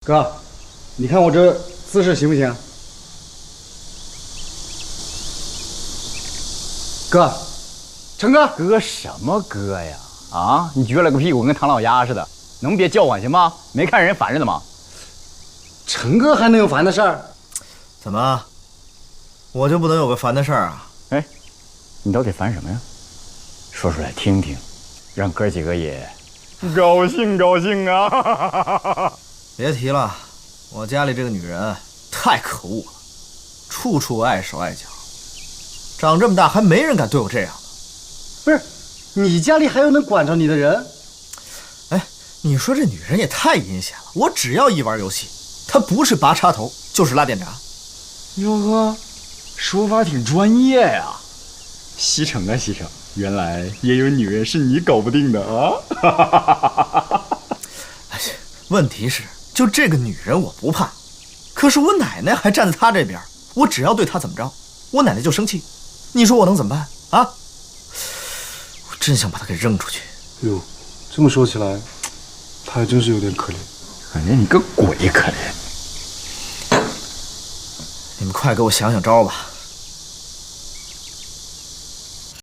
哥，你看我这姿势行不行？哥，成哥，哥什么哥呀？啊，你撅了个屁股跟唐老鸭似的，能别叫唤行吗？没看人烦着呢吗？成哥还能有烦的事儿？怎么，我就不能有个烦的事儿啊？哎，你到底烦什么呀？说出来听听，让哥几个也高兴高兴啊！别提了，我家里这个女人太可恶了，处处碍手碍脚，长这么大还没人敢对我这样呢。不是，你家里还有能管着你的人？哎，你说这女人也太阴险了，我只要一玩游戏，她不是拔插头就是拉电闸。哟呵，说法挺专业呀。西城啊西城，原来也有女人是你搞不定的啊！哎，问题是，就这个女人我不怕，可是我奶奶还站在她这边，我只要对她怎么着，我奶奶就生气。你说我能怎么办啊？我真想把她给扔出去。哟，这么说起来，她还真是有点可怜。感觉你个鬼可怜。你们快给我想想招吧。